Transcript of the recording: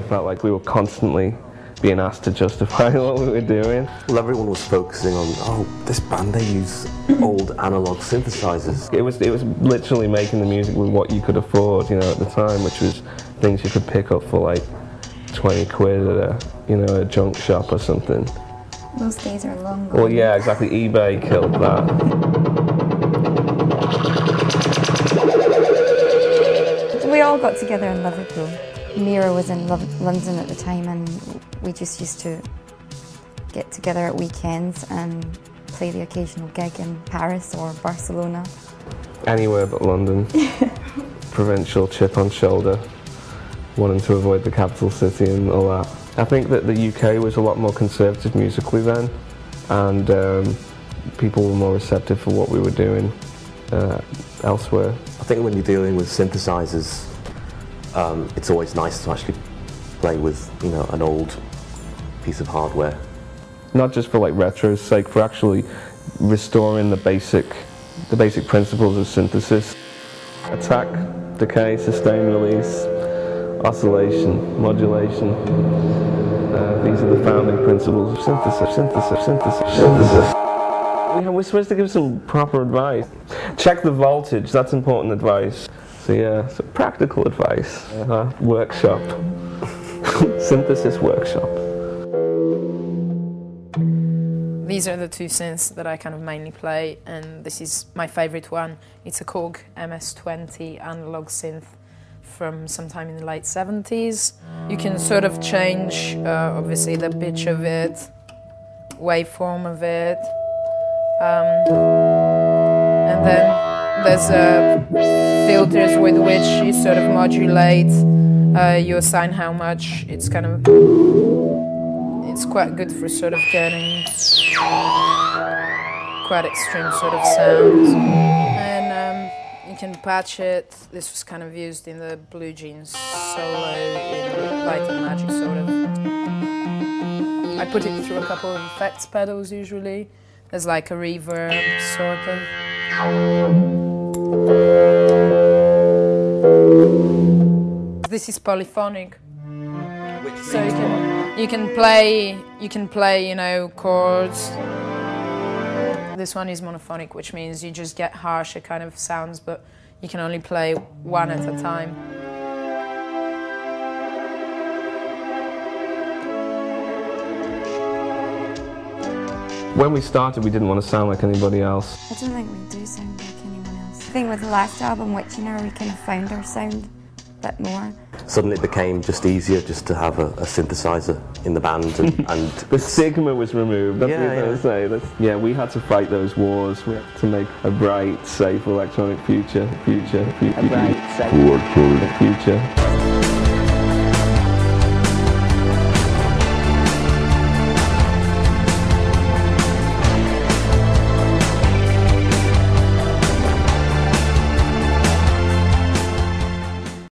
felt like we were constantly being asked to justify what we were doing. Well, everyone was focusing on, oh, this band, they use old analog synthesizers. It was literally making the music with what you could afford, you know, at the time, which was things you could pick up for like 20 quid at a, you know, a junk shop or something. Those days are long gone. Well, yeah, exactly. eBay killed that. We all got together in Liverpool. Mira was in London at the time, and we just used to get together at weekends and play the occasional gig in Paris or Barcelona. Anywhere but London. Provincial chip on shoulder, wanting to avoid the capital city and all that. I think that the UK was a lot more conservative musically then, and people were more receptive for what we were doing elsewhere. I think when you're dealing with synthesizers, it's always nice to actually play with, you know, an old piece of hardware. Not just for like retro's sake, for actually restoring the basic principles of synthesis. Attack, decay, sustain, release, oscillation, modulation. These are the founding principles of synthesis. We're supposed to give some proper advice. Check the voltage, that's important advice. So yeah, so practical advice. Workshop. Synthesis workshop. These are the two synths that I kind of mainly play, and this is my favorite one. It's a KORG MS-20 analog synth from sometime in the late 70s. You can sort of change, obviously, the pitch of it, waveform of it, and then there's filters with which you sort of modulate. You assign how much. It's kind of, it's quite good for sort of getting quite extreme sort of sounds. And you can patch it. This was kind of used in the Blue Jeans solo in Light and Magic sort of. I put it through a couple of effects pedals usually. There's like a reverb sort of. This is polyphonic. So you can play, you know, chords. This one is monophonic, which means you just get harsher kind of sounds, but you can only play one at a time. When we started, we didn't want to sound like anybody else. I don't think we do sound like anyone else. I think with the last album, Witchiner, we kind of found our sound a bit more. Suddenly it became just easier just to have a synthesizer in the band, and the stigma was removed. That's what I was going to say. Yeah, we had to fight those wars. We had to make a bright, safe electronic future. A bright, safe electronic future.